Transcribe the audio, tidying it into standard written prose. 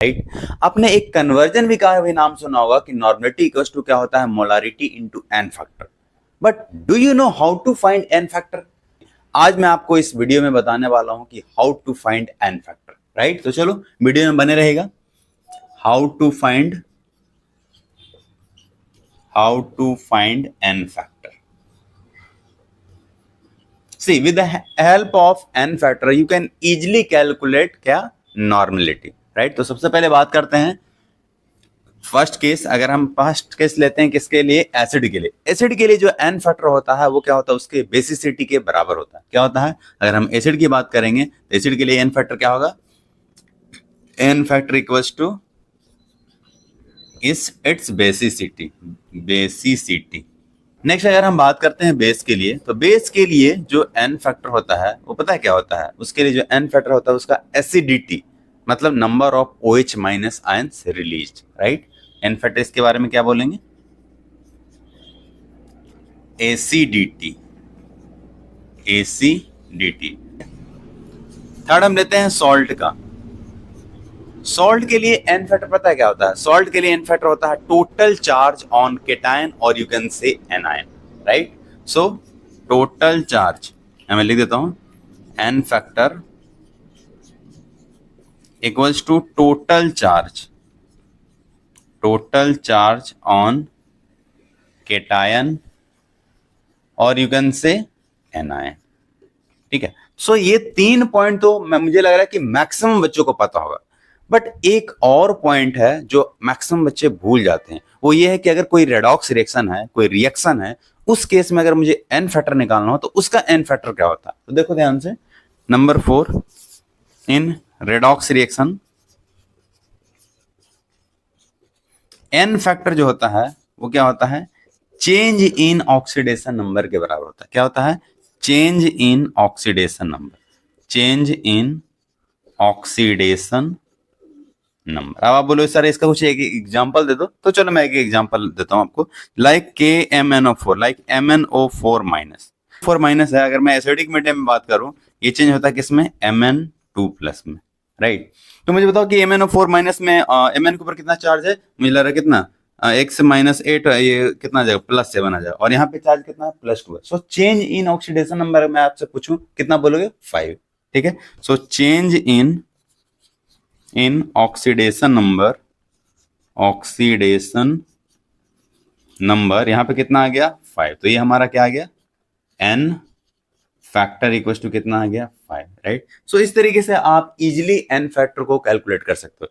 Right. आपने एक conversion भी का भी नाम सुना होगा कि नॉर्मलिटी इक्वल्स टू क्या होता है, molarity into n factor. But do you know how to find n factor? आज मैं आपको इस वीडियो में बताने वाला हूं कि how to find n factor. Right, तो चलो वीडियो में बने रहेगा। How to find n factor. See, with the help of n factor you can easily calculate क्या, नॉर्मलिटी। राइट, तो सबसे पहले बात करते हैं फर्स्ट केस। अगर हम फर्स्ट केस लेते हैं किसके लिए, एसिड के लिए। एसिड के लिए जो n फैक्टर होता है वो क्या होता है, उसके बेसिसिटी के बराबर होता है। क्या होता है, अगर हम एसिड की बात करेंगे तो एसिड के लिए n फैक्टर क्या होगा, n factor equals to its basicity. Next अगर हम बात करते हैं बेस के लिए, तो बेस के लिए जो n फैक्टर होता है वो पता है क्या होता है, उसके लिए जो n फैक्टर होता है उसका एसिडिटी, मतलब number of OH minus ions released. Right, n factor इसके बारे में क्या बोलेंगे, एसिडिटी। थर्ड हम लेते हैं सॉल्ट का। सॉल्ट के लिए n फैक्टर पता है क्या होता है, सॉल्ट के लिए n फैक्टर होता है टोटल चार्ज ऑन केटायन और you can say anion. Right, so total charge मैं लिख देता हूं, n factor equals to total charge on cation और यू कैन से एनायन। ठीक है, सो ये 3 पॉइंट तो मुझे लग रहा है कि मैक्सिमम बच्चों को पता होगा। बट एक और पॉइंट है जो मैक्सिमम बच्चे भूल जाते हैं, वो ये है कि अगर कोई रेडॉक्स रिएक्शन है, कोई रिएक्शन है, उस केस में अगर मुझे एन फैक्टर निकालना हो तो उसका एन फैक्टर क्या होता है। तो देखो ध्यान से, नंबर 4 इन रेडॉक्स रिएक्शन एन फैक्टर जो होता है वो क्या होता है, चेंज इन ऑक्सीडेशन नंबर के बराबर होता है। क्या होता है, चेंज इन ऑक्सीडेशन नंबर। अब आप बोलो सर इसका कुछ एक एग्जांपल दे दो, तो चलो मैं एक एग्जांपल देता हूं आपको। Like KMnO4, like MnO4 minus है। अगर मैं एसिडिक मीडियम में बात करूं, ये चेंज होता है किसमें, Mn2 प्लस में। राइट, तो मुझे बताओ कि MnO4 माइनस में Mn के ऊपर कितना चार्ज है, मुझे लग रहा है कितना, एक से -8, ये कितना आ जाएगा, +7 आ जाएगा, और यहाँ पे चार्ज कितना है, +2 है। So change in oxidation number मैं आपसे पूछूं कितना बोलोगे, 5। ठीक है, so change in oxidation number यहाँ पे कितना आ गया, 5। तो ये हमारा क्या आ गया, n फैक्टर इक्वल टू कितना आ गया, 5। राइट, सो इस तरीके से आप इजिली n फैक्टर को कैलकुलेट कर सकते हो।